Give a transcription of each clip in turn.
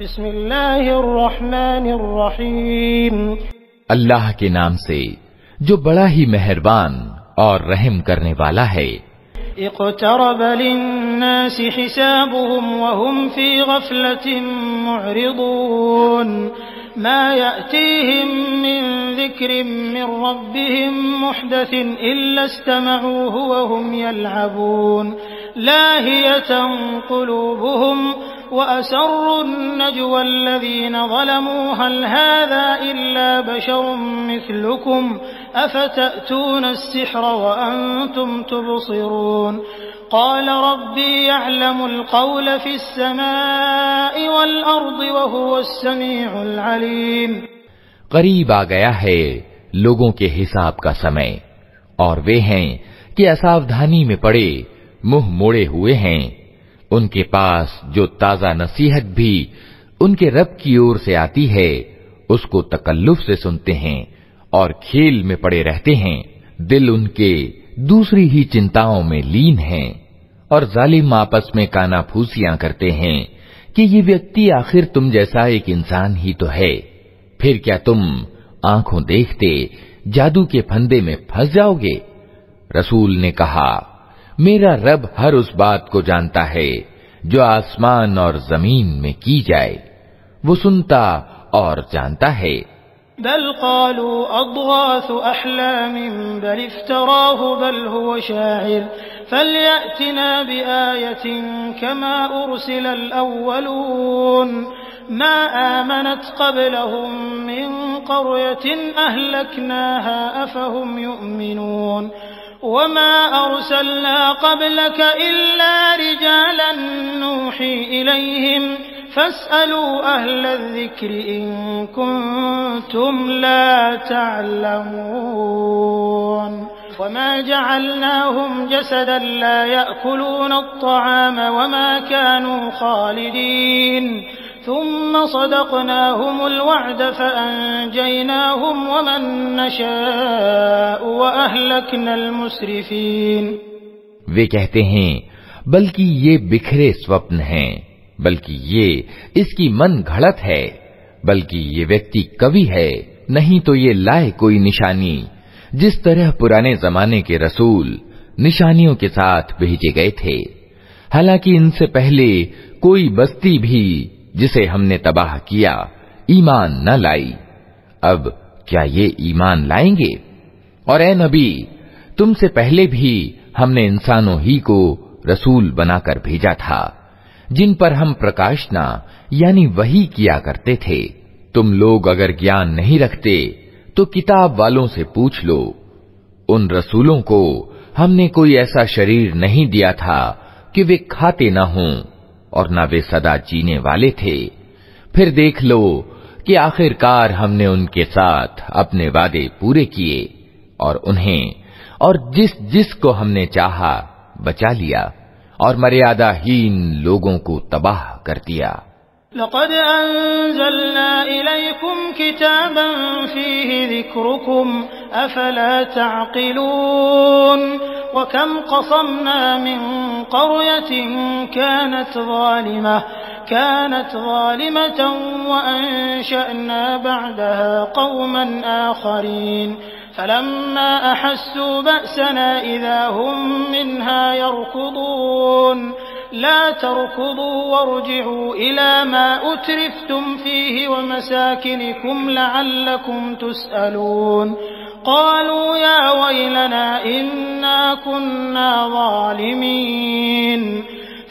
बिस्मिल्लाहिर्रहमानिर्रहीम। अल्लाह के नाम से जो बड़ा ही मेहरबान और रहम करने वाला है। इक़्तरब लिन्नासि हिसाबुहुम वहुम फी गफ़लतिन मुअरिदून मा यअतीहिम मिन ज़िक्रिन मिन रब्बिहिम मुहदसिन इल्ला इस्तमऊहु वहुम यल्अबून लाहियतन क़ुलूबुहुम वअसर्रुन नज्वा अल्लज़ीना ज़लमू हल हाज़ा इल्ला बशरुम मिस्लुकुम अफ़तअतून अस्सिह्र वअन्तुम तुबसिरून क़ाल रब्बी यअलमुल क़ौल फ़िस्समाइ वल अर्दि वहुवस्समीउल अलीम। करीब आ गया है लोगों के हिसाब का समय और वे हैं कि असावधानी में पड़े मुंह मोड़े हुए हैं। उनके पास जो ताजा नसीहत भी उनके रब की ओर से आती है उसको तकल्लुफ से सुनते हैं और खेल में पड़े रहते हैं। दिल उनके दूसरी ही चिंताओं में लीन हैं और जालिम आपस में कानाफूसियां करते हैं कि ये व्यक्ति आखिर तुम जैसा एक इंसान ही तो है। फिर क्या तुम आंखों देखते जादू के फंदे में फंस जाओगे? रसूल ने कहा, मेरा रब हर उस बात को जानता है जो आसमान और जमीन में की जाए, वो सुनता और जानता है। बल क़ालू अज़ग़ाथु अहलामिन बल इफ्तराहु बल हुव शाइर फलयअतिना बिआयतिन कमा उरसिलल अव्वलून मा आमनत क़ब्लहुम मिन क़रयतिन अहलकनाहा अफ़हुम युमिनून वमा अरसलना क़ब्लक इल्ला रिजालन नूही इलैहिम फस्अलू अहलल ज़िक्रि इन कुन्तुम ला तअलमून वमा जअलनाहुम जसदन ला यअकुलून अत्तआम वमा कानू खालिदीन थुम्मा सदक़नाहुमुल वअद फअंजयनाहुम वमन नशाअ वअहलकनल मुस्रिफीन। वे कहते हैं बल्कि ये बिखरे स्वप्न हैं, बल्कि ये इसकी मन घड़त है, बल्कि ये व्यक्ति कवि है, नहीं तो ये लाए कोई निशानी। जिस तरह पुराने जमाने के रसूल निशानियों के साथ भेजे गए थे, हालांकि इनसे पहले कोई बस्ती भी जिसे हमने तबाह किया ईमान न लाई। अब क्या ये ईमान लाएंगे? और ए नबी, तुमसे पहले भी हमने इंसानों ही को रसूल बनाकर भेजा था जिन पर हम प्रकाशना यानी वही किया करते थे। तुम लोग अगर ज्ञान नहीं रखते तो किताब वालों से पूछ लो। उन रसूलों को हमने कोई ऐसा शरीर नहीं दिया था कि वे खाते न हों और न वे सदा जीने वाले थे। फिर देख लो कि आखिरकार हमने उनके साथ अपने वादे पूरे किए और उन्हें और जिस जिस को हमने चाहा बचा लिया और मर्यादाहीन लोगों को तबाह कर दिया। लक़द अंज़लना इलैकुम किताबन फ़ीहि ज़िक्रुकुम अफ़ला तअक़िलून व कम क़समना मिन क़रयतिन कानत ज़ालिमतन व अंशअना बअदहा क़ौमन आख़रीन फलम्मा अहस्सू बअसना इज़ा हुम मिन्हा यरकुदून ला तरकुदू वरजिऊ इला मा उतरिफ्तुम फीहि वमसाकिनिकुम लअल्लकुम तुसअलून क़ालू या वैलना इन्ना कुन्ना ज़ालिमीन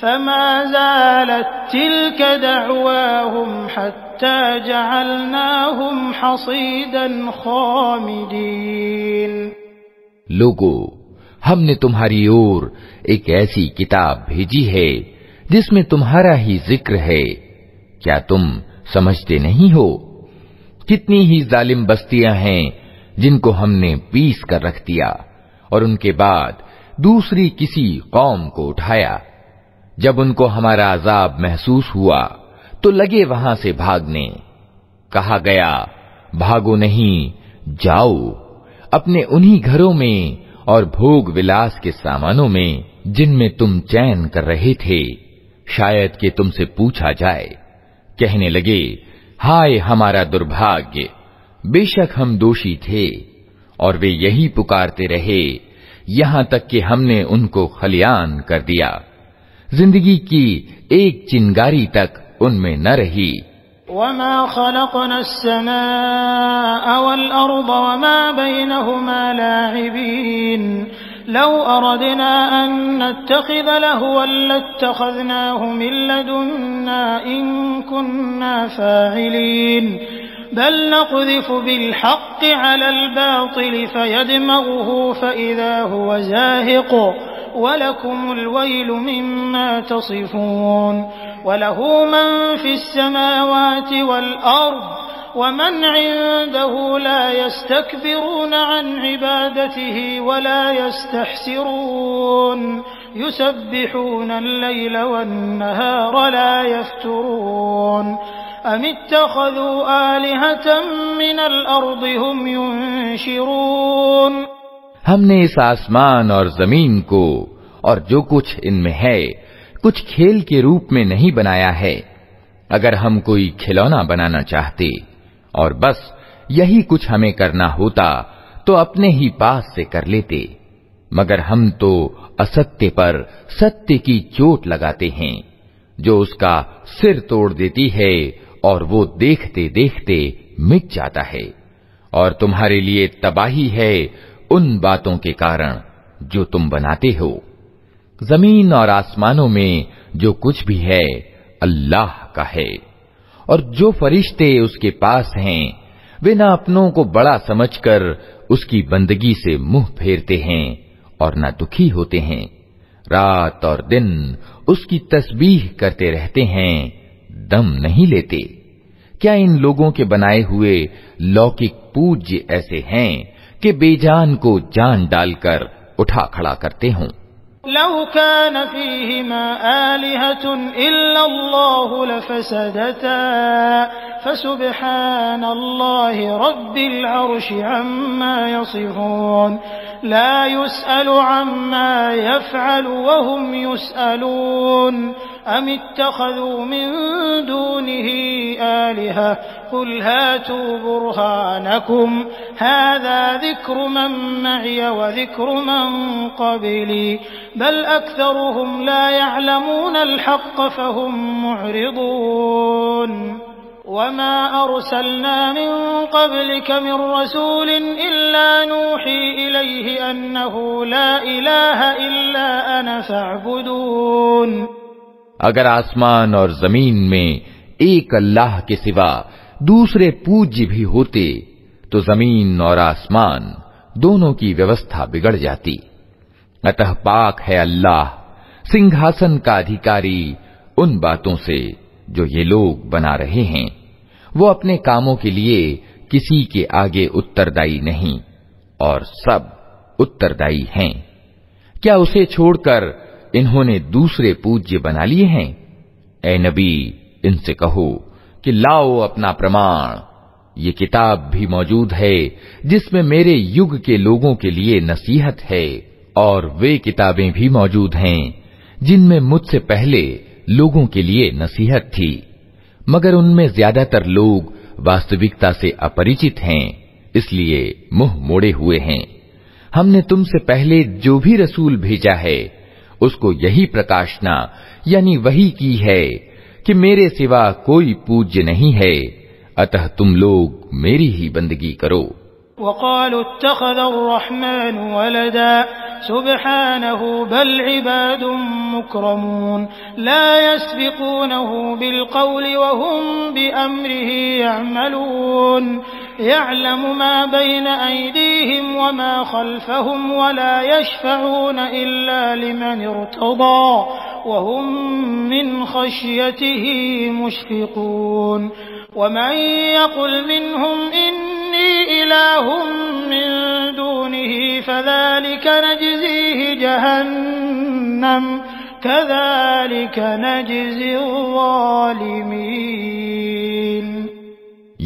फमा ज़ालत तिल्क दअवाहुम हत्ता जअलनाहुम हसीदन खामिदीन। लोगो, हमने तुम्हारी ओर एक ऐसी किताब भेजी है जिसमें तुम्हारा ही जिक्र है। क्या तुम समझते नहीं हो? कितनी ही जालिम बस्तियां हैं जिनको हमने पीस कर रख दिया और उनके बाद दूसरी किसी कौम को उठाया। जब उनको हमारा अजाब महसूस हुआ तो लगे वहां से भागने। कहा गया, भागो नहीं, जाओ अपने उन्हीं घरों में और भोग विलास के सामानों में जिनमें तुम चैन कर रहे थे। शायद कि तुमसे पूछा जाए कहने लगे, हाय हमारा दुर्भाग्य, बेशक हम दोषी थे। और वे यही पुकारते रहे यहां तक कि हमने उनको खलियान कर दिया। जिंदगी की एक चिंगारी तक उनमें न रही। वमा खलक़ना अस्समाअ वल अर्द वमा बैनहुमा लाइबीन लौ अरदना अन नत्तखिज़ लहवन लत्तखज़नाहु मिन लदुन्ना इन कुन्ना फ़ाइलीन बल नक़्ज़िफ़ु बिलहक़्क़ि अलल बातिल फ़यदमग़ुहु फ़इज़ा हुव ज़ाहिक़ वलकुमुल वैलु मिम्मा तसिफ़ून वलहु मन फ़िस्समावाति वल अर्द वमन इन्दहु ला यस्तकबिरून अन इबादतिही वला यस्तहसिरून युसब्बिहूनल लैल वन्नहार ला यफ्तुरून अमित्तख़ज़ू आलिहतम मिनल अर्दि हुम युनशिरून। हमने इस आसमान और जमीन को और जो कुछ इनमें है कुछ खेल के रूप में नहीं बनाया है। अगर हम कोई खिलौना बनाना चाहते और बस यही कुछ हमें करना होता तो अपने ही पास से कर लेते, मगर हम तो असत्य पर सत्य की चोट लगाते हैं जो उसका सिर तोड़ देती है और वो देखते देखते मिट जाता है। और तुम्हारे लिए तबाही है उन बातों के कारण जो तुम बनाते हो। जमीन और आसमानों में जो कुछ भी है अल्लाह का है, और जो फरिश्ते उसके पास हैं वे न अपनों को बड़ा समझकर उसकी बंदगी से मुंह फेरते हैं और न दुखी होते हैं। रात और दिन उसकी तस्बीह करते रहते हैं, दम नहीं लेते। क्या इन लोगों के बनाए हुए लौकिक पूज्य ऐसे हैं कि बेजान को जान डालकर उठा खड़ा करते हों? लौ कान फीहिमा आलिहतुन इल्लल्लाहु लफसदता फसुब्हानल्लाहि रब्बिल अर्शि अम्मा यसिफून ला युसअलु अम्मा यफ़अलु वहुम युसअलून अमित्तख़ज़ू मिन दूनिही आलिहा कुल हातू बुरहानकुम हाज़ा ज़िक्रु मन मअय व ज़िक्रु मन क़ब्ली बल अक्सरुहुम ला यअलमूनल हक़्क़ फ़हुम मुअरिदून वमा अरसलना मिन क़ब्लिक मिन रसूलिन इल्ला नूही इलैहि अन्नहु ला इलाहा इल्ला अना फ़अबुदून। अगर आसमान और जमीन में एक अल्लाह के सिवा दूसरे पूज्य भी होते तो जमीन और आसमान दोनों की व्यवस्था बिगड़ जाती। अतः पाक है अल्लाह सिंहासन का अधिकारी उन बातों से जो ये लोग बना रहे हैं। वो अपने कामों के लिए किसी के आगे उत्तरदायी नहीं और सब उत्तरदायी हैं। क्या उसे छोड़कर इन्होंने दूसरे पूज्य बना लिए हैं? ए नबी, इनसे कहो कि लाओ अपना प्रमाण। ये किताब भी मौजूद है जिसमें मेरे युग के लोगों के लिए नसीहत है, और वे किताबें भी मौजूद हैं जिनमें मुझसे पहले लोगों के लिए नसीहत थी, मगर उनमें ज्यादातर लोग वास्तविकता से अपरिचित हैं, इसलिए मुंह मोड़े हुए हैं। हमने तुमसे पहले जो भी रसूल भेजा है उसको यही प्रकाशना यानी वही की है कि मेरे सिवा कोई पूज्य नहीं है, अतः तुम लोग मेरी ही बंदगी करो। वक़ालू इत्तख़ज़र-रहमान वलदा सुब्हानहु बल इबादुम मुक्रमून ला यस्बिक़ूनहु बिलक़ौलि वहुम बिअम्रिही यअमलून यअलमु मा बैन अयदीहिम वमा ख़ल्फ़हुम वला यशफ़ऊन इल्ला लिमन इर्तज़ा वहुम मिन ख़श्यतिही मुश्फ़िक़ून वमन यक़ुल मिनहुम इन्नी इलाहुम मिन दूनिही फ़ज़ालिक नजज़ीहि जहन्नम कज़ालिक नजज़ी ज़ालिमीन।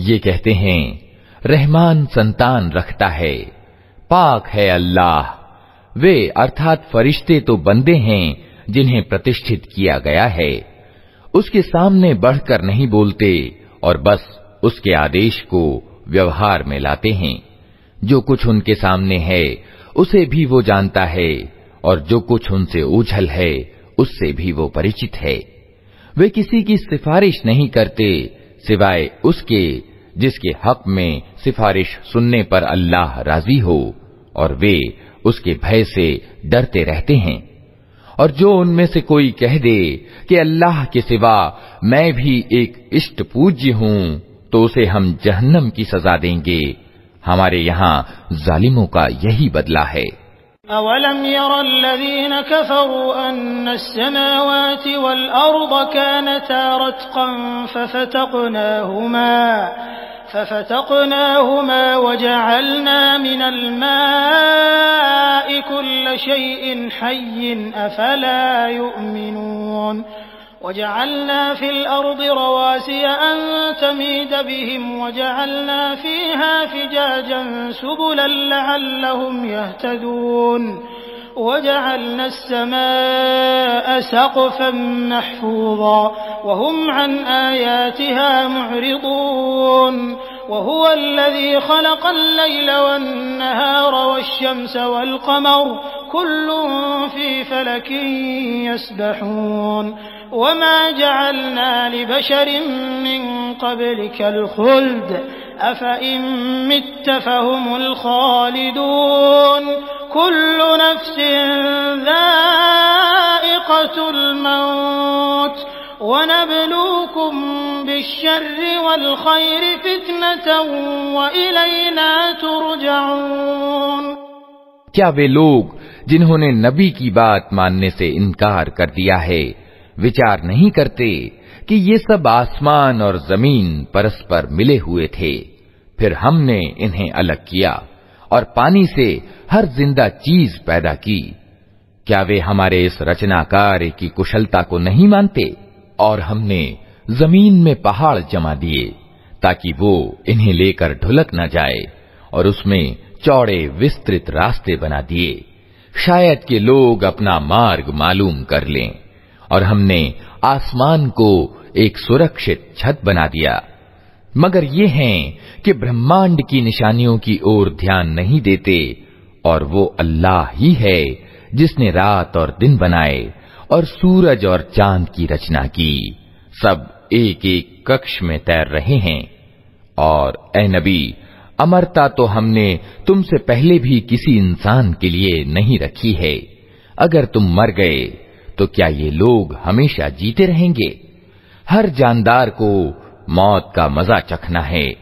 ये कहते हैं रहमान संतान रखता है, पाक है अल्लाह। वे अर्थात फरिश्ते तो बंदे हैं जिन्हें प्रतिष्ठित किया गया है। उसके सामने बढ़कर नहीं बोलते और बस उसके आदेश को व्यवहार में लाते हैं। जो कुछ उनके सामने है उसे भी वो जानता है और जो कुछ उनसे ओझल है उससे भी वो परिचित है। वे किसी की सिफारिश नहीं करते सिवाय उसके जिसके हक में सिफारिश सुनने पर अल्लाह राजी हो, और वे उसके भय से डरते रहते हैं। और जो उनमें से कोई कह दे कि अल्लाह के सिवा मैं भी एक इष्ट पूज्य हूं, तो उसे हम जहन्नम की सजा देंगे। हमारे यहाँ जालिमों का यही बदला है। अवलम यरल्लज़ीन कफ़रू अन्नस्समावाति वल अर्द कानता रत्क़न फफ़तक़नाहुमा वजअलना मिनल माइ कुल्ल शैइन हय्यिन अफ़ला युमिनून वजअलना फिल अर्दि रवासिय अन तमीद बिहिम वजअलना फीहा फिजाजन सुबुलन लअल्लहुम यहतदून वजअलना अस्समाअ सक़फ़न महफ़ूज़ा वहुम अन आयातिहा मुअरिदून वहुवल्लज़ी ख़लक़ल लैला वन्नहार वश्शम्स वल्क़मर कुल्लुन फ़ी फ़लकिन यस्बहून वमा जअलना लिबशरिन मिन क़ब्लिकल ख़ुल्द अफ़इन मित्त फ़हुमुल ख़ालिदून कुल्लु नफ़्सिन ज़ाइक़तुल मौत वनब्लूकुम बिश्शर्रि वल ख़ैरि फ़ितनतन व इलैना तुरजऊन। क्या वे लोग जिन्होंने नबी की बात मानने से इनकार कर दिया है विचार नहीं करते कि ये सब आसमान और जमीन परस्पर मिले हुए थे, फिर हमने इन्हें अलग किया और पानी से हर जिंदा चीज पैदा की। क्या वे हमारे इस रचनाकार की कुशलता को नहीं मानते? और हमने जमीन में पहाड़ जमा दिए ताकि वो इन्हें लेकर ढुलक न जाए, और उसमें चौड़े विस्तृत रास्ते बना दिए, शायद कि लोग अपना मार्ग मालूम कर लें। और हमने आसमान को एक सुरक्षित छत बना दिया, मगर ये हैं कि ब्रह्मांड की निशानियों की ओर ध्यान नहीं देते। और वो अल्लाह ही है जिसने रात और दिन बनाए और सूरज और चांद की रचना की, सब एक एक कक्ष में तैर रहे हैं। और ए नबी, अमरता तो हमने तुमसे पहले भी किसी इंसान के लिए नहीं रखी है। अगर तुम मर गए तो क्या ये लोग हमेशा जीते रहेंगे? हर जानदार को मौत का मजा चखना है,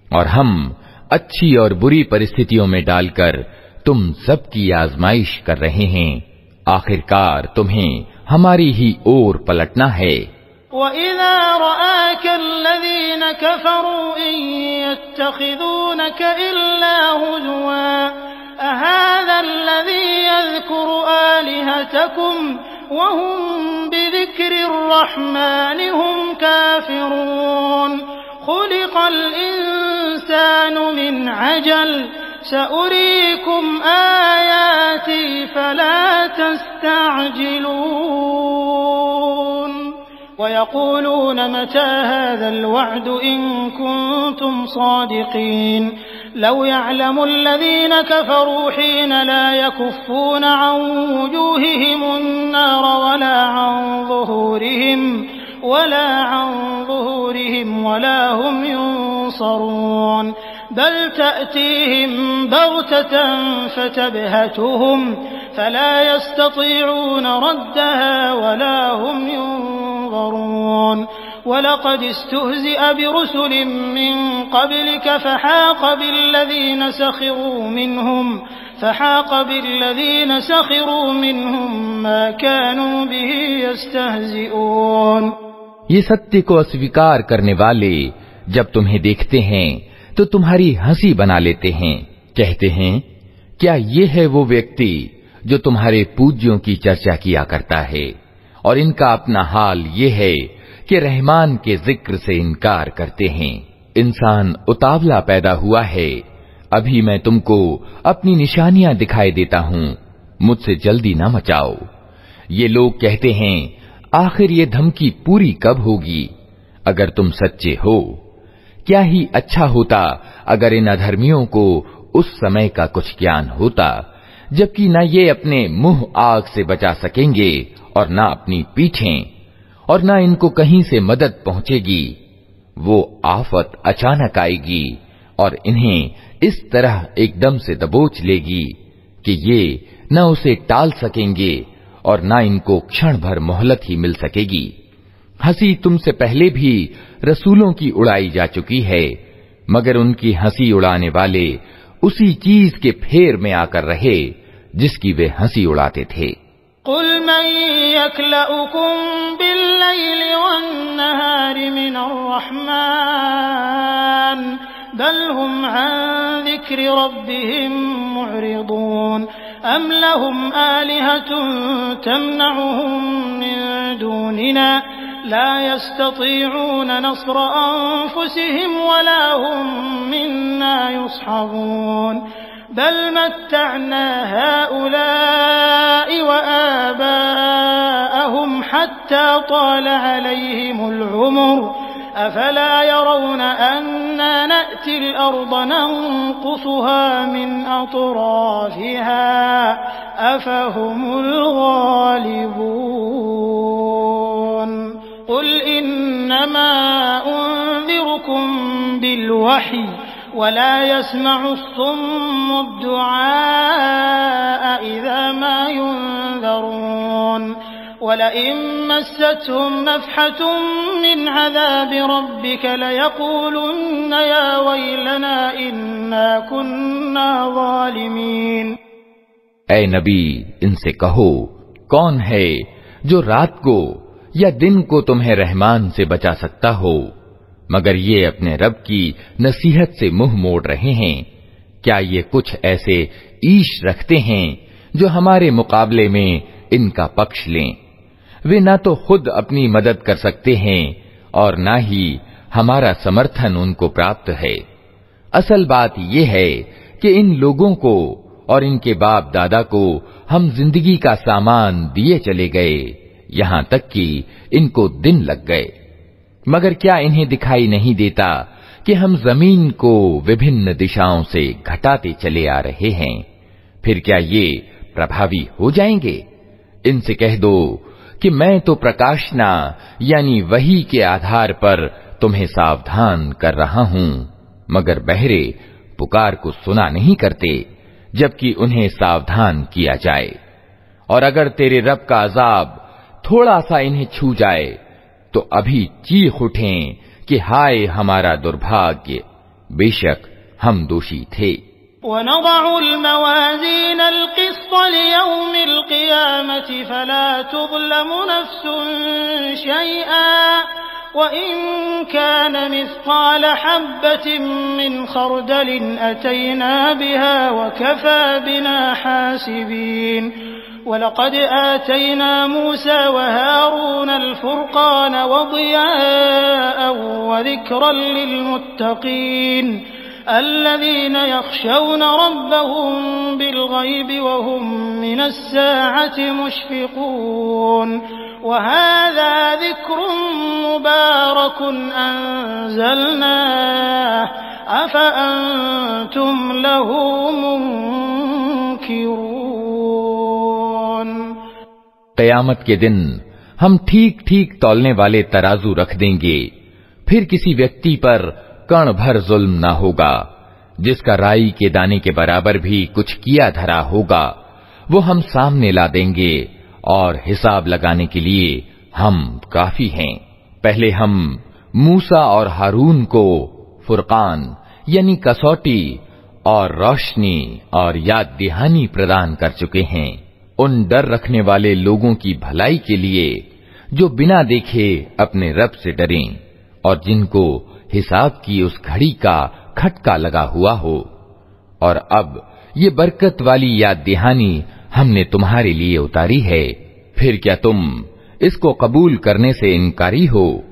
और हम अच्छी और बुरी परिस्थितियों में डालकर तुम सबकी आजमाइश कर रहे हैं। आखिरकार तुम्हें हमारी ही ओर पलटना है। वइज़ा रआकल्लज़ीन कफ़रू इन यत्तख़िज़ूनक इल्ला हुज़ुवा अहाज़ल्लज़ी यज़्कुरु आलिहतकुम वहुम बिज़िक्रिर्रहमानि हुम काफ़िरून खुलिक़ल इंसानु मिन अजल सउरीकुम आयाती फला तस्तअजिलून वयक़ूलून मता हाज़ल वअदु इन कुन्तुम सादिक़ीन लौ यअलमुल्लज़ीन कफ़रू हीन ला यकुफ़्फ़ून अन वुजूहिहिमुन नार वला अन ज़ुहूरिहिम वला हुम युनصرون बल तअतीहिम बग़ततन फतबहतहुम फला यस्ततीऊन रद्दहा वला हुम युनज़रून वलक़द इस्तुहज़िअ बिरुसुलिम मिन क़ब्लिक फहाक़ बिल्लज़ीन सख़िरू मिनहुम मा कानू बिही यस्तहज़िऊन। ये सत्य को अस्वीकार करने वाले जब तुम्हें देखते हैं तो तुम्हारी हंसी बना लेते हैं। कहते हैं, क्या ये है वो व्यक्ति जो तुम्हारे पूज्यों की चर्चा किया करता है? और इनका अपना हाल ये है कि रहमान के जिक्र से इनकार करते हैं। इंसान उतावला पैदा हुआ है, अभी मैं तुमको अपनी निशानियां दिखाई देता हूं, मुझसे जल्दी ना मचाओ। ये लोग कहते हैं, आखिर ये धमकी पूरी कब होगी अगर तुम सच्चे हो। क्या ही अच्छा होता अगर इन अधर्मियों को उस समय का कुछ ज्ञान होता, जबकि न ये अपने मुंह आग से बचा सकेंगे और न अपनी पीठें, और न इनको कहीं से मदद पहुंचेगी। वो आफत अचानक आएगी और इन्हें इस तरह एकदम से दबोच लेगी कि ये न उसे टाल सकेंगे और न इनको क्षण भर मोहलत ही मिल सकेगी। हंसी तुमसे पहले भी रसूलों की उड़ाई जा चुकी है, मगर उनकी हंसी उड़ाने वाले उसी चीज के फेर में आकर रहे जिसकी वे हंसी उड़ाते थे। कुल मन यक्लउकुम बिल्लैलि वन्नहारि मिनर रहमान बल हुम अन ज़िक्रि रब्बिहिम मुअरिदून अम लहुम आलिहतुन तमनउहुम मिन दूनिना ला यस्ततीऊन नस्र अनफुसिहिम वला हुम मिन्ना युस्हबून बल मत्तअना हाउलाइ व आबाअहुम हत्ता ताल अलैहिमुल उमर अफला यरौन अन्ना नअतिल अर्द नंकुसुहा मिन अतराफिहा अफहुमुल गालिबून कुल इन्नमा उन्ज़िरुकुम बिलवही वला यस्मउ अस्सुम्मु अद्दुआअ इज़ा मा युन्ज़रून वलइन मस्सतहुम नफ़हतुम मिन अज़ाबि रब्बिक लयक़ूलुन्न या वैलना इन्ना कुन्ना ज़ालिमीन। ऐ नबी, इनसे कहो, कौन है जो रात को या दिन को तुम्हें रहमान से बचा सकता हो, मगर ये अपने रब की नसीहत से मुंह मोड़ रहे हैं। क्या ये कुछ ऐसे ईश रखते हैं जो हमारे मुकाबले में इनका पक्ष लें? वे ना तो खुद अपनी मदद कर सकते हैं और ना ही हमारा समर्थन उनको प्राप्त है। असल बात यह है कि इन लोगों को और इनके बाप दादा को हम जिंदगी का सामान दिए चले गए, यहां तक कि इनको दिन लग गए, मगर क्या इन्हें दिखाई नहीं देता कि हम जमीन को विभिन्न दिशाओं से घटाते चले आ रहे हैं? फिर क्या ये प्रभावी हो जाएंगे? इनसे कह दो कि मैं तो प्रकाशना यानी वही के आधार पर तुम्हें सावधान कर रहा हूं, मगर बहरे पुकार को सुना नहीं करते जबकि उन्हें सावधान किया जाए। और अगर तेरे रब का अजाब थोड़ा सा इन्हें छू जाए तो अभी चीख उठें कि हाय हमारा दुर्भाग्य, बेशक हम दोषी थे। वनज़अुल मवाज़ीनल क़िस्त लियौमिल क़ियामति फला तुज़लमु नफ़्सुन शैअन व इन कान मिस्क़ाल हब्बतिन मिन ख़र्दलिन अतैना बिहा व कफ़ा बिना हासिबीन। वलक़द आतैना मूसा व हारूनल फ़ुरक़ान व ज़ियाअन व ज़िक्रन लिलमुत्तक़ीन الذين يخشون ربهم بالغيب وهم من الساعة مشفقون وهذا ذكر مبارك أنزلناه أفأنتم له منكرون। क़यामत के दिन हम ठीक ठीक तौलने वाले तराजू रख देंगे, फिर किसी व्यक्ति पर कण भर जुल्म न होगा। जिसका राई के दाने के बराबर भी कुछ किया धरा होगा वो हम सामने ला देंगे और हिसाब लगाने के लिए हम काफी हैं। पहले हम मूसा और हारून को फुरकान यानी कसौटी और रोशनी और याद दहानी प्रदान कर चुके हैं, उन डर रखने वाले लोगों की भलाई के लिए जो बिना देखे अपने रब से डरें और जिनको हिसाब की उस घड़ी का खटका लगा हुआ हो। और अब ये बरकत वाली याद दहानी हमने तुम्हारे लिए उतारी है, फिर क्या तुम इसको कबूल करने से इनकारी हो?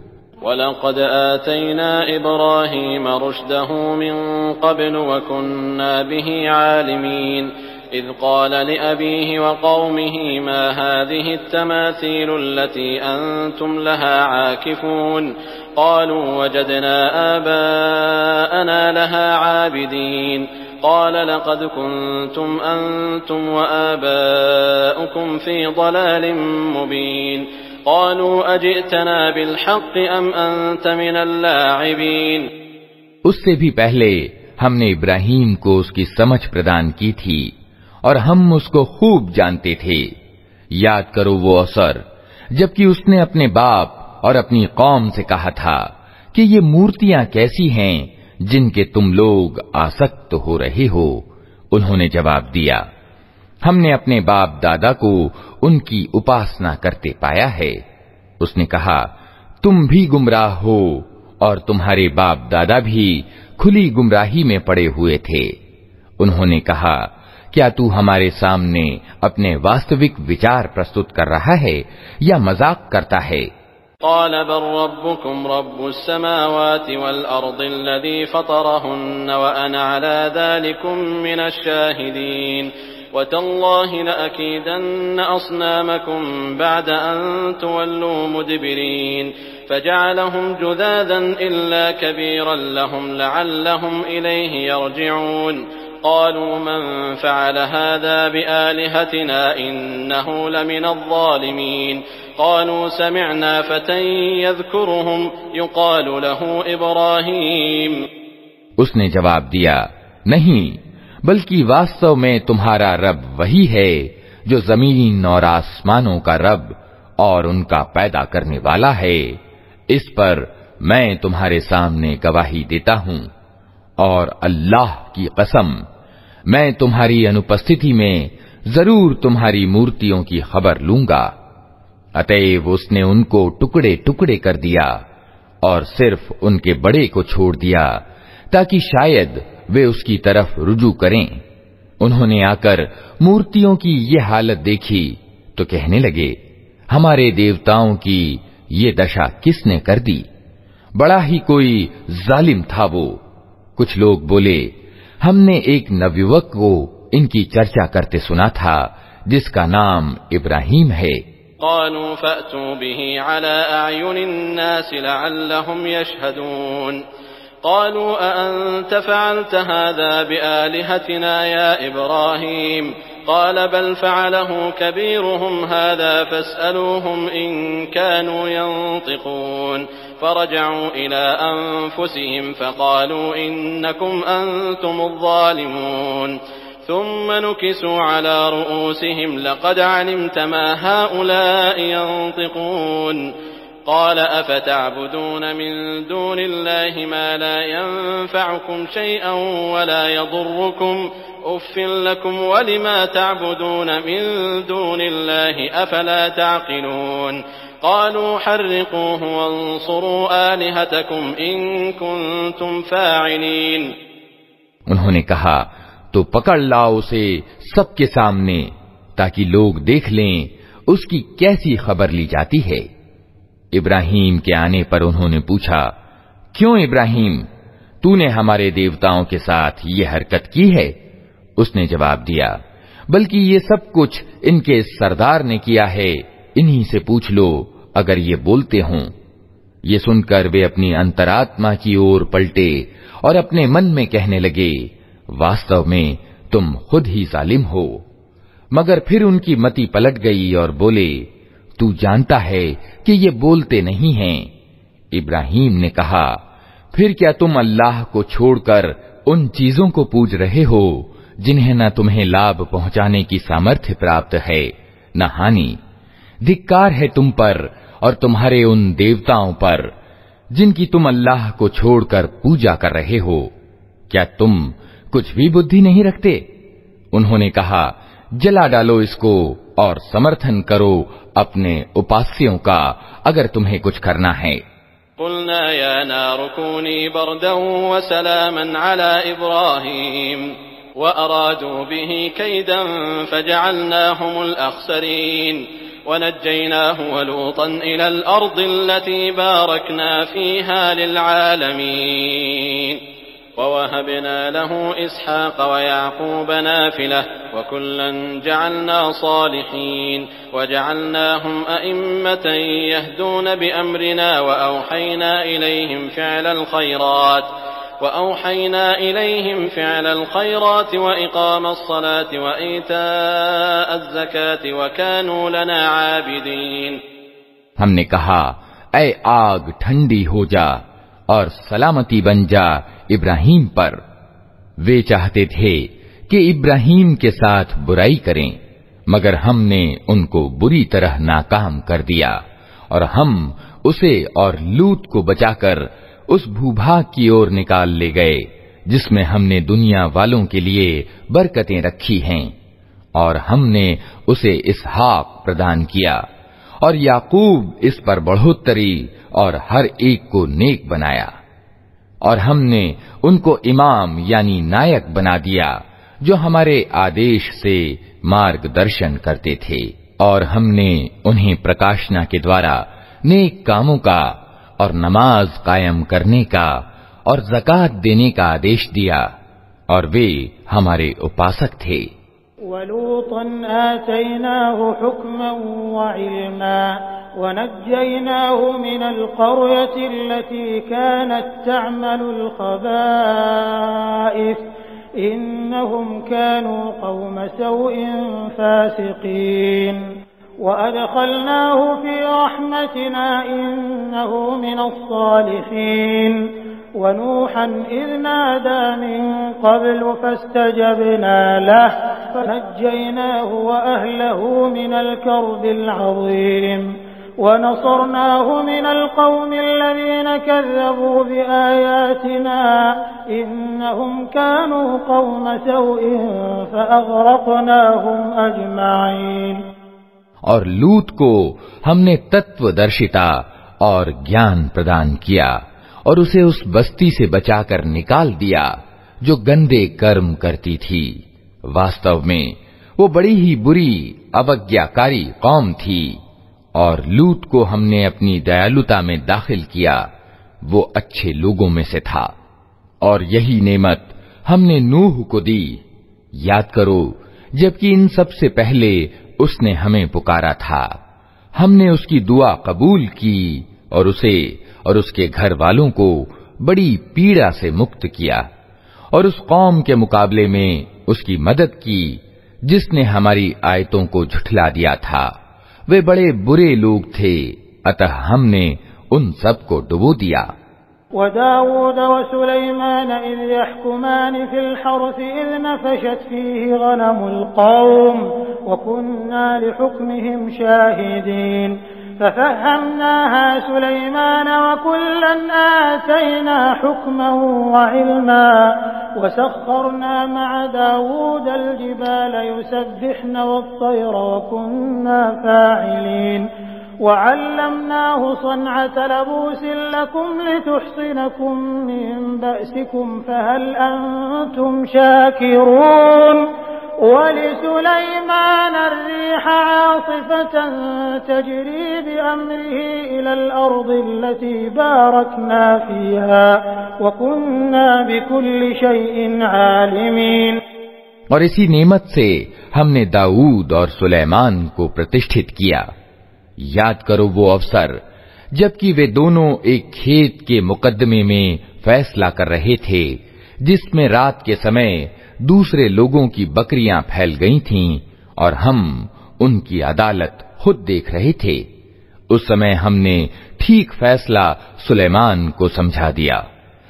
वलक़द आतैना इब्राहीम रुश्दहू मिन क़ब्ल व कुन्ना बिही आलिमीन إذ قال لأبيه وقومه ما هذه التماثيل التي أنتم لها عاكفون قالوا وجدنا آباءنا لها عابدين قال لقد كنتم أنتم وآباؤكم في ضلال مبين قالوا أجئتنا بالحق أم أنت من اللاعبين। उससे भी पहले हमने इब्राहीम को उसकी समझ प्रदान की थी और हम उसको खूब जानते थे। याद करो वो अवसर जबकि उसने अपने बाप और अपनी कौम से कहा था कि ये मूर्तियां कैसी हैं जिनके तुम लोग आसक्त हो रहे हो। उन्होंने जवाब दिया, हमने अपने बाप दादा को उनकी उपासना करते पाया है। उसने कहा, तुम भी गुमराह हो और तुम्हारे बाप दादा भी खुली गुमराही में पड़े हुए थे। उन्होंने कहा, क्या तू हमारे सामने अपने वास्तविक विचार प्रस्तुत कर रहा है या मजाक करता है? قال بل ربكم رب السماوات والأرض الذي فطرهن وأنا على ذلكم من الشاهدين وتالله لأكيدن أصنامكم بعد أن تولوا مدبرين فجعلهم جذاذا إلا كبيرا لهم لعلهم إليه يرجعون قالوا من فعل هذا بآلهتنا إنه لمن الظالمين قالوا سمعنا فتى يذكرهم يقال له إبراهيم। उसने जवाब दिया, नहीं, बल्कि वास्तव में तुम्हारा रब वही है जो जमीन और आसमानों का रब और उनका पैदा करने वाला है। इस पर मैं तुम्हारे सामने गवाही देता हूं और अल्लाह की कसम, मैं तुम्हारी अनुपस्थिति में जरूर तुम्हारी मूर्तियों की खबर लूंगा। अतएव उसने उनको टुकड़े टुकड़े कर दिया और सिर्फ उनके बड़े को छोड़ दिया ताकि शायद वे उसकी तरफ रुजू करें। उन्होंने आकर मूर्तियों की ये हालत देखी तो कहने लगे, हमारे देवताओं की ये दशा किसने कर दी? बड़ा ही कोई जालिम था वो। कुछ लोग बोले, हमने एक नवयुवक को इनकी चर्चा करते सुना था जिसका नाम इब्राहीम है। قالوا فأتوا به على أعين الناس لعلهم يشهدون قالوا أأنت فعلت هذا بآلهتنا يا إبراهيم قال بل فعله كبيرهم هذا فاسألوهم إن كانوا ينطقون فرجعوا إلى أنفسهم فقالوا إنكم أنتم الظالمون ثم نكسوا على رؤوسهم لقد علمت ما هؤلاء ينطقون قال أفتعبدون من دون الله ما لا ينفعكم شيئا ولا يضركم أف لكم ولما تعبدون من دون الله أفلا تعقلون قالوا حرقوه وانصروا آلهتكم إن كنتم فاعلين। उन्होंने कहा, तो पकड़ लाओ उसे सबके सामने ताकि लोग देख लें उसकी कैसी खबर ली जाती है। इब्राहीम के आने पर उन्होंने पूछा, क्यों इब्राहीम, तूने हमारे देवताओं के साथ ये हरकत की है? उसने जवाब दिया, बल्कि ये सब कुछ इनके सरदार ने किया है, इन्हीं से पूछ लो अगर ये बोलते हों। ये सुनकर वे अपनी अंतरात्मा की ओर पलटे और अपने मन में कहने लगे, वास्तव में तुम खुद ही जालिम हो। मगर फिर उनकी मति पलट गई और बोले, तू जानता है कि ये बोलते नहीं हैं। इब्राहीम ने कहा, फिर क्या तुम अल्लाह को छोड़कर उन चीजों को पूज रहे हो जिन्हें न तुम्हें लाभ पहुंचाने की सामर्थ्य प्राप्त है न हानि? धिक्कार है तुम पर और तुम्हारे उन देवताओं पर जिनकी तुम अल्लाह को छोड़कर पूजा कर रहे हो। क्या तुम कुछ भी बुद्धि नहीं रखते? उन्होंने कहा, जला डालो इसको और समर्थन करो अपने उपास्यों का अगर तुम्हें कुछ करना है। قلنا يا نار كوني بردا وسلاما على إبراهيم وأرادوا به كيدا فجعلناهم الأخسرين ونجيناه ولوطا إلى الأرض التي باركنا فيها للعالمين ववहबना लहू इसहाक़ व याक़ूब नाफ़िलह व कुल्लन जअलना सालिहीन व जअलनाहुम अइम्मतन यहदून बिअम्रिना व औहयना इलैहिम फ़िअलल ख़ैरात व इक़ामस सलात व ईताअज़ ज़कात व कानू लना आबिदीन। हमने कहा, ऐ आग ठंडी हो जा और सलामती बन जा इब्राहीम पर। वे चाहते थे कि इब्राहीम के साथ बुराई करें, मगर हमने उनको बुरी तरह नाकाम कर दिया और हम उसे और लूत को बचाकर उस भूभाग की ओर निकाल ले गए जिसमें हमने दुनिया वालों के लिए बरकतें रखी हैं। और हमने उसे इसहाक प्रदान किया और याकूब इस पर बढ़ोत्तरी और हर एक को नेक बनाया। और हमने उनको इमाम यानी नायक बना दिया जो हमारे आदेश से मार्गदर्शन करते थे। और हमने उन्हें प्रकाशना के द्वारा नेक कामों का और नमाज कायम करने का और ज़कात देने का आदेश दिया और वे हमारे उपासक थे। वलूतन आतैनाहु हुक्मन व इल्मा व नज्जैनाहु मिनल क़र्यति अल्लती कानत तअमलुल ख़बाइस इन्नहुम कानू क़ौम सौइन फ़ासिक़ीन व अदख़लनाहु फ़ी रहमतिना इन्नहु मिनस सालिहीन ونوحا إذ نادى من قبل فاستجبنا له فنجيناه وأهله من الكرب العظيم ونصرناه من القوم الذين كذبوا بآياتنا إنهم كانوا قوم سوء فأغرقناهم أجمعين। और लूत को हमने तत्वदर्शिता और ज्ञान प्रदान किया और उसे उस बस्ती से बचाकर निकाल दिया जो गंदे कर्म करती थी। वास्तव में वो बड़ी ही बुरी अवज्ञाकारी कौम थी। और लूत को हमने अपनी दयालुता में दाखिल किया, वो अच्छे लोगों में से था। और यही नेमत हमने नूह को दी। याद करो जबकि इन सब से पहले उसने हमें पुकारा था, हमने उसकी दुआ कबूल की और उसे और उसके घर वालों को बड़ी पीड़ा से मुक्त किया। और उस कौम के मुकाबले में उसकी मदद की जिसने हमारी आयतों को झुठला दिया था। वे बड़े बुरे लोग थे, अतः हमने उन सब को डुबो दिया। वदाऊद व सुलैमान इज़ यहकुमान फिल हर्स इज़ नफशत फीहि गनमुल कौम व कुन्ना लिहुक्मिहिम शाहिदीन फफहमनाहा सुलैमान व कुल्लन आतैना हुक्मन व इल्मा व सख्खरना मअ दाऊद अल जिबाल युसब्बिहन वत-तैर व कुन्ना फाइलीन وعلمناه صنعة لبوس لكم لتحصنكم من بأسكم فهل أنتم شاكرون ولسليمان الريح عاصفة تجري بأمره إلى الأرض التي باركنا فيها وكنا بكل شيء عالمين। और इसी नेमत से हमने दाऊद और सुलेमान को प्रतिष्ठित किया। याद करो वो अवसर जबकि वे दोनों एक खेत के मुकदमे में फैसला कर रहे थे जिसमें रात के समय दूसरे लोगों की बकरियां फैल गई थीं और हम उनकी अदालत खुद देख रहे थे। उस समय हमने ठीक फैसला सुलेमान को समझा दिया।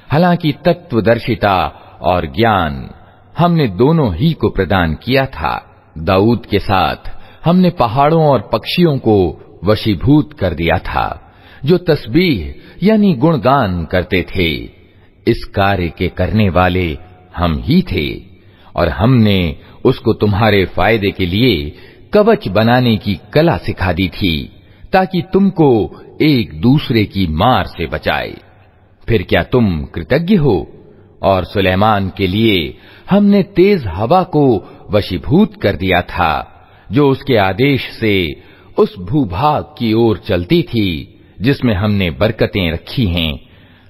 हालांकि तत्वदर्शिता और ज्ञान हमने दोनों ही को प्रदान किया था। दाऊद के साथ हमने पहाड़ों और पक्षियों को वशीभूत कर दिया था जो तस्बीह यानी गुणगान करते थे। इस कार्य के करने वाले हम ही थे और हमने उसको तुम्हारे फायदे के लिए कवच बनाने की कला सिखा दी थी ताकि तुमको एक दूसरे की मार से बचाए। फिर क्या तुम कृतज्ञ हो? और सुलेमान के लिए हमने तेज हवा को वशीभूत कर दिया था जो उसके आदेश से उस भूभाग की ओर चलती थी जिसमें हमने बरकतें रखी हैं।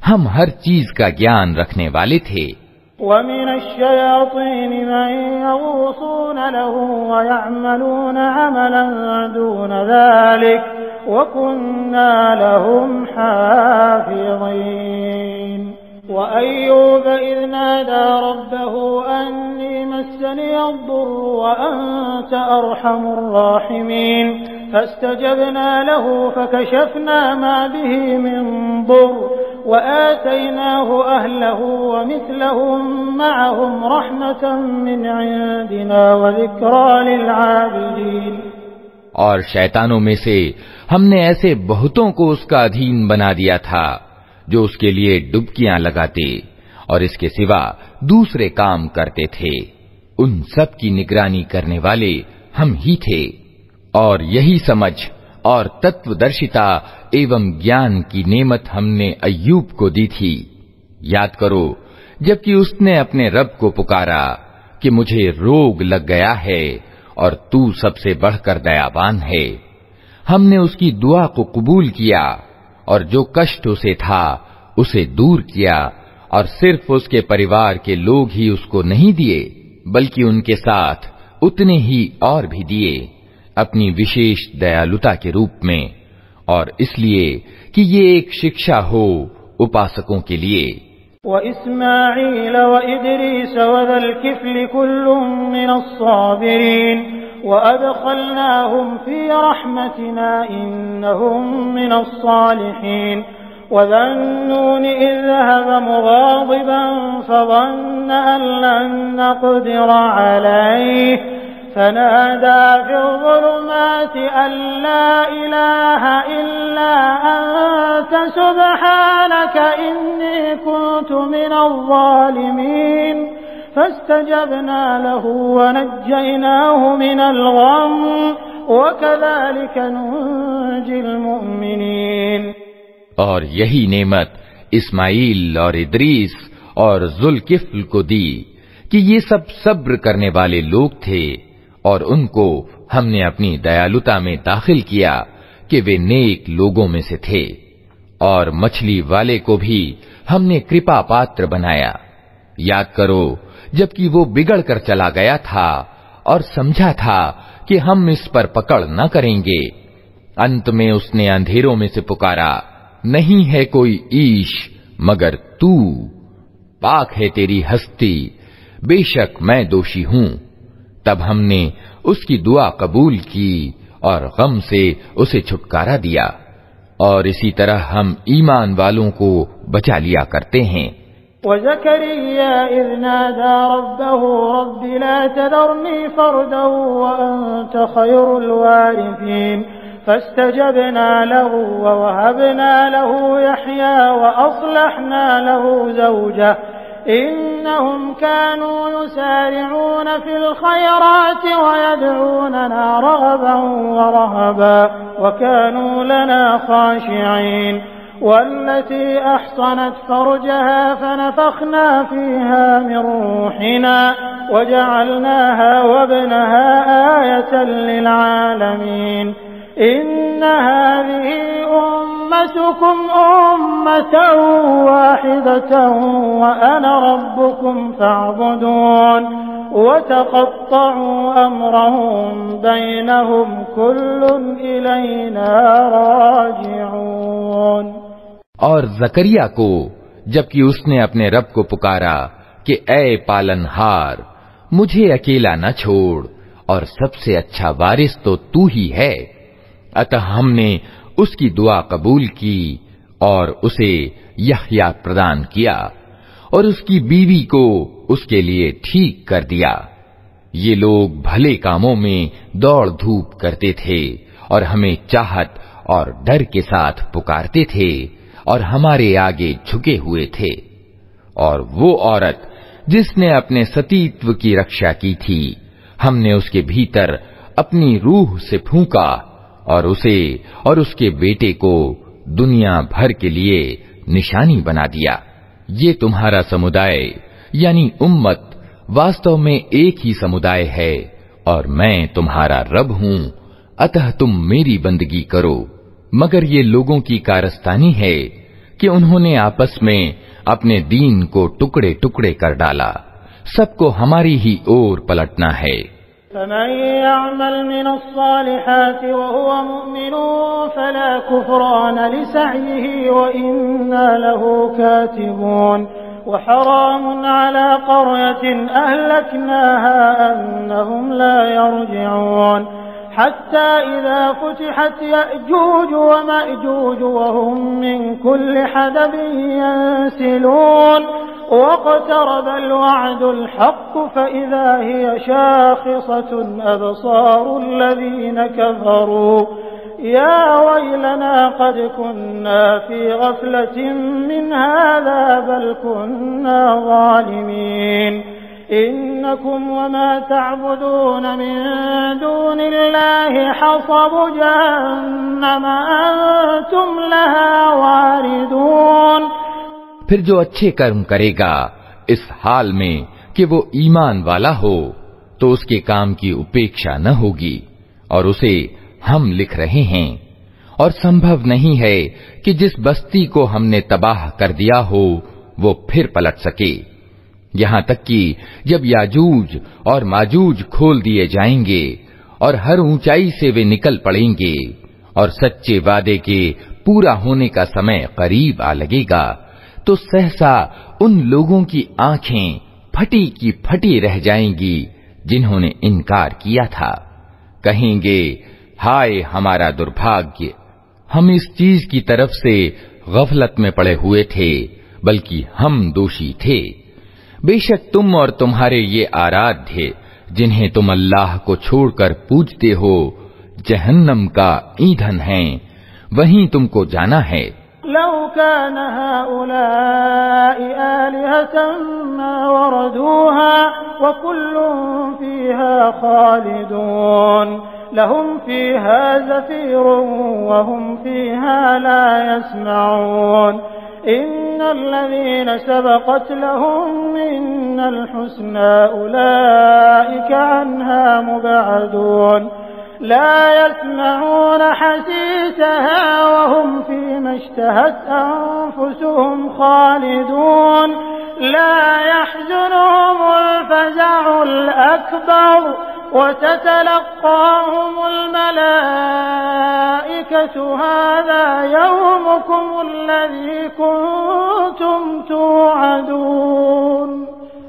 हम हर चीज का ज्ञान रखने वाले थे। वमिनश्शयातीन मन यगूसून लहू वयअमलून अमलन दून ज़ालिक वकुन्ना लहुम हाफ़िज़ीन। वअय्यूब इज़ नादा रब्बहू अन्नी मस्सनी अद्दुर्रु वअन्त अर्हमुर राहिमीन फस्तजबना लहू फकशफना मा बिही मिन दुर्र वआतैनाहु अहलहु वमिस्लहुम मअहुम रहमतन मिन इंदिना वज़िक्रा लिलआबिदीन। और शैतानों में से हमने ऐसे बहुतों को उसका अधीन बना दिया था जो उसके लिए डुबकियां लगाते और इसके सिवा दूसरे काम करते थे। उन सब की निगरानी करने वाले हम ही थे। और यही समझ और तत्वदर्शिता एवं ज्ञान की नेमत हमने अय्यूब को दी थी। याद करो जबकि उसने अपने रब को पुकारा कि मुझे रोग लग गया है और तू सबसे बढ़कर दयावान है। हमने उसकी दुआ को कबूल किया और जो कष्ट उसे था उसे दूर किया, और सिर्फ उसके परिवार के लोग ही उसको नहीं दिए बल्कि उनके साथ उतने ही और भी दिए अपनी विशेष दयालुता के रूप में, और इसलिए कि ये एक शिक्षा हो उपासकों के लिए। व इस्माईल व इदरीस व ज़ल किफ़्ल कुल्लुम मिनस्साबिरीन व अदखलनाहुम फी रहमतिना इन्नहुम मिनस्सालिहीन व ज़न्नून इज़ ज़हब मुग़ाज़िबन फ़ज़न्न अन लन नक़दिर अलैहि फनादा फ़िज़्ज़ुलुमाति अन ला इलाहा इल्ला अंत सुब्हानक इन्नी कुन्तु मिनज़्ज़ालिमीन फस्तजबना लहू वनज्जयनाहु मिनल गम वकज़ालिक नुंजिल मुमिनीन। और यही नेमत इस्माईल और इदरीस और ज़ुल्किफ्ल को दी कि ये सब सब्र करने वाले लोग थे, और उनको हमने अपनी दयालुता में दाखिल किया कि वे नेक लोगों में से थे। और मछली वाले को भी हमने कृपा पात्र बनाया। याद करो जबकि वो बिगड़ कर चला गया था और समझा था कि हम इस पर पकड़ न करेंगे। अंत में उसने अंधेरों में से पुकारा, नहीं है कोई ईश मगर तू, पाक है तेरी हस्ती, बेशक मैं दोषी हूं। तब हमने उसकी दुआ कबूल की और गम से उसे छुटकारा दिया, और इसी तरह हम ईमान वालों को बचा लिया करते हैं। वज़करिया इज़ नादा रब्बहू रब्बि ला तज़रनी फ़र्दन व अंत ख़ैरुल वारिसीन फस्तजबना लहू व वहबना लहू यहया व अस्लहना लहू ज़ौजह इन्नहुम कानू युसारिऊन फिल ख़ैरात व यदऊनना रग़बन व रहबा व कानू लना ख़ाशिईन वल्लती अहसनत फ़रजहा फ़नफ़ख़ना फ़ीहा मिन रूहिना वजअलनाहा वब्नहा आयतन लिलआलमीन इन्न हाज़िही उम्मतुकुम उम्मतन वाहिदतन व अना रब्बुकुम फ़अबुदून वतक़त्तअू अम्रहुम बैनहुम कुल्लुन इलैना राजिऊन। और जकरिया को जबकि उसने अपने रब को पुकारा कि ऐ पालनहार, मुझे अकेला न छोड़, और सबसे अच्छा वारिस तो तू ही है। अतः हमने उसकी दुआ कबूल की और उसे यहया प्रदान किया और उसकी बीवी को उसके लिए ठीक कर दिया। ये लोग भले कामों में दौड़ धूप करते थे और हमें चाहत और डर के साथ पुकारते थे और हमारे आगे झुके हुए थे। और वो औरत जिसने अपने सतीत्व की रक्षा की थी, हमने उसके भीतर अपनी रूह से फूंका और उसे और उसके बेटे को दुनिया भर के लिए निशानी बना दिया। ये तुम्हारा समुदाय यानी उम्मत वास्तव में एक ही समुदाय है और मैं तुम्हारा रब हूं, अतः तुम मेरी बंदगी करो। मगर ये लोगों की कारस्तानी है कि उन्होंने आपस में अपने दीन को टुकड़े टुकड़े कर डाला। सबको हमारी ही ओर पलटना है। फमन यअमल मिनस्सालिहाति वहुव मुमिनुन फला कुफ्रान लिसअयिही व इन्ना लहू कातिबून वहरामुन अला क़र्यतिन अहलकनाहा अन्नहुम ला यरजिऊन हत्ता इज़ा फ़ुतिहत यअजूज व मअजूज वहुम मिन कुल्लि हदबिन यंसिलून वक़तरबल वअदुल हक़्क़ फ़इज़ा हिय शाख़िसतुन अबसारुल्लज़ीन कफ़रू या वैलना क़द कुन्ना फ़ी ग़फ़लतिन मिन हाज़ा बल कुन्ना ज़ालिमीन इन्नकुम वमा तअबुदून मिन दूनिल्लाहि हसबु जहन्नम अंतुम लहा वारिदून। फिर जो अच्छे कर्म करेगा इस हाल में कि वो ईमान वाला हो तो उसके काम की उपेक्षा न होगी और उसे हम लिख रहे हैं। और संभव नहीं है कि जिस बस्ती को हमने तबाह कर दिया हो वो फिर पलट सके, यहां तक कि जब याजूज और माजूज खोल दिए जाएंगे और हर ऊंचाई से वे निकल पड़ेंगे और सच्चे वादे के पूरा होने का समय करीब आ लगेगा, तो सहसा उन लोगों की आंखें फटी की फटी रह जाएंगी जिन्होंने इनकार किया था। कहेंगे, हाय हमारा दुर्भाग्य, हम इस चीज की तरफ से गफलत में पड़े हुए थे, बल्कि हम दोषी थे। बेशक तुम और तुम्हारे ये आराध्य जिन्हें तुम अल्लाह को छोड़कर पूजते हो जहन्नम का ईंधन हैं, वहीं तुमको जाना है। लौ कान हाउलाई आलिहतन मा वरदूहा व कुल्लुन फीहा खालिदून लहुम फीहा ज़फ़ीरुन व हुम फीहा ला यस्मऊन इन्नल्लज़ीना सबक़त लहुम मिन्नल हुस्ना उलाइका अन्हा मुबअदून ला यस्मऊन हसीसहा व हुम फ़ीमा इश्तहत अन्फुसुहुम खालिदून ला यहज़ुनुहुमुल फ़ज़अुल अकबर व ततलक़्क़ाहुमुल मलाइकतु हाज़ा यौमुकुमुल्लज़ी कुन्तुम तुअदून।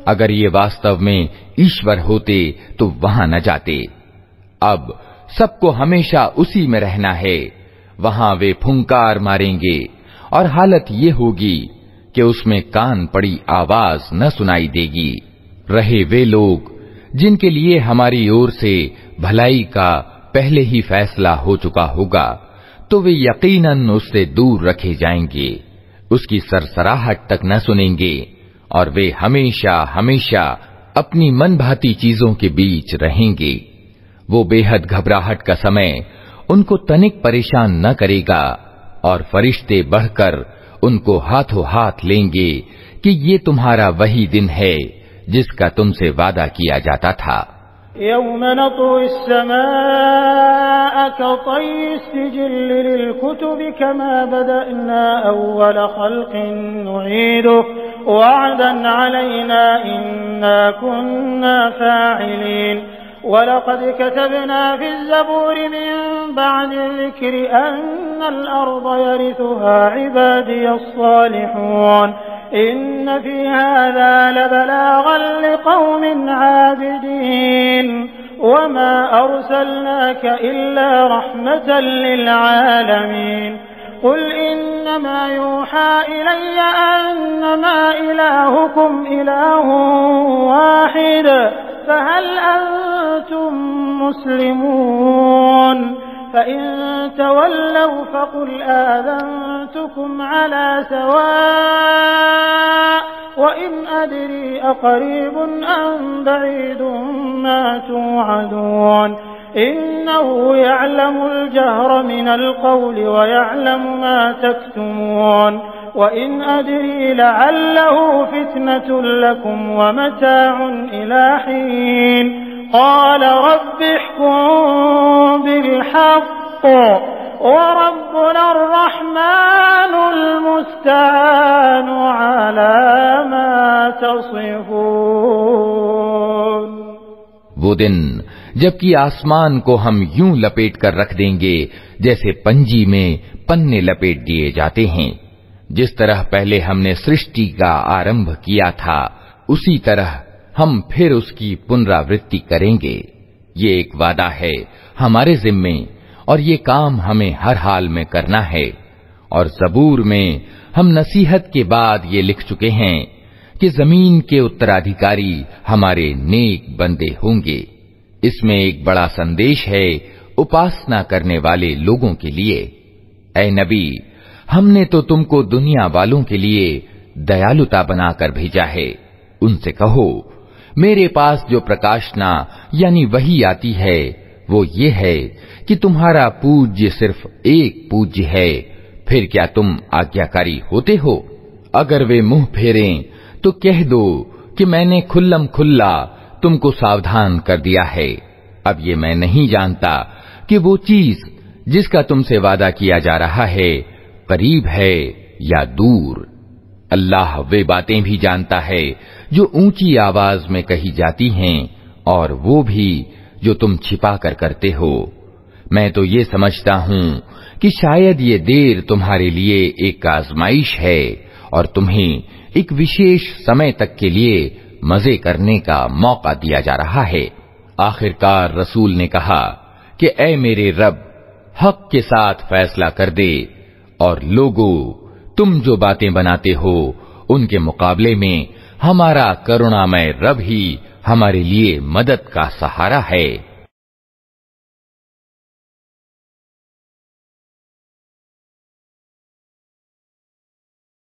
अगर ये वास्तव में ईश्वर होते तो वहां न जाते। अब सबको हमेशा उसी में रहना है। वहां वे फुंकार मारेंगे और हालत ये होगी कि उसमें कान पड़ी आवाज न सुनाई देगी। रहे वे लोग जिनके लिए हमारी ओर से भलाई का पहले ही फैसला हो चुका होगा, तो वे यकीनन उससे दूर रखे जाएंगे, उसकी सरसराहट तक न सुनेंगे और वे हमेशा हमेशा अपनी मनभाती चीजों के बीच रहेंगे। वो बेहद घबराहट का समय उनको तनिक परेशान न करेगा और फरिश्ते बढ़कर उनको हाथों हाथ लेंगे कि ये तुम्हारा वही दिन है जिसका तुमसे वादा किया जाता था। यौम नत्वी अस्समाअ कतय्यि सिजिल्लि लिलकुतुबि कमा बदअना अव्वल खल्क़िन नुईदुहु वअदन अलैना इन्ना कुन्ना फाइलीन वलक़द कतबना फ़िज़्ज़बूरि मिन बअदि ज़िक्रि अन्नल अर्ज़ यरिथुहा इबादियस सालिहून इन्न फ़ी हाज़ा लबलाग़न लिक़ौमिन आबिदीन वमा अर्सलनाक इल्ला रहमतन लिलआलमीन क़ुल इन्नमा यूहा इलय्या अन्नमा इलाहुकुम इलाहुन वाहिद फ़हल अंतुम मुस्लिमून फ़इन तवल्लव फ़क़ुल आज़नतुकुम अला सवाअ वइन अदरी अक़रीबुन अम बईदुन मा तुअदून इन्नहु यअलमुल जहर मिनल क़ौलि व यअलमु मा तक्तुमून वइन अदरी लअल्लहु फ़ित्नतुन लकुम व मताउन इला हीन क़ाल रब्बि इह्कुम बिल हक़्क़ वरब्बुना अर्रहमानुल मुस्तआनु अला मा तसिफून। वो दिन जबकि आसमान को हम यूं लपेट कर रख देंगे जैसे पंजी में पन्ने लपेट दिए जाते हैं। जिस तरह पहले हमने सृष्टि का आरंभ किया था उसी तरह हम फिर उसकी पुनरावृत्ति करेंगे। ये एक वादा है हमारे जिम्मे और ये काम हमें हर हाल में करना है। और ज़बूर में हम नसीहत के बाद ये लिख चुके हैं कि जमीन के उत्तराधिकारी हमारे नेक बंदे होंगे। इसमें एक बड़ा संदेश है उपासना करने वाले लोगों के लिए। ऐ नबी, हमने तो तुमको दुनिया वालों के लिए दयालुता बनाकर भेजा है। उनसे कहो, मेरे पास जो प्रकाशना यानी वही आती है वो ये है कि तुम्हारा पूज्य सिर्फ एक पूज्य है। फिर क्या तुम आज्ञाकारी होते हो? अगर वे मुंह फेरें तो कह दो कि मैंने खुल्लम खुल्ला तुमको सावधान कर दिया है। अब ये मैं नहीं जानता कि वो चीज जिसका तुमसे वादा किया जा रहा है करीब है या दूर। अल्लाह वे बातें भी जानता है जो ऊंची आवाज में कही जाती हैं और वो भी जो तुम छिपा कर करते हो। मैं तो ये समझता हूं कि शायद ये देर तुम्हारे लिए एक आजमाइश है और तुम्हें एक विशेष समय तक के लिए मजे करने का मौका दिया जा रहा है। आखिरकार रसूल ने कहा कि ऐ मेरे रब, हक के साथ फैसला कर दे और लोगों, तुम जो बातें बनाते हो उनके मुकाबले में हमारा करुणामय रब ही हमारे लिए मदद का सहारा है।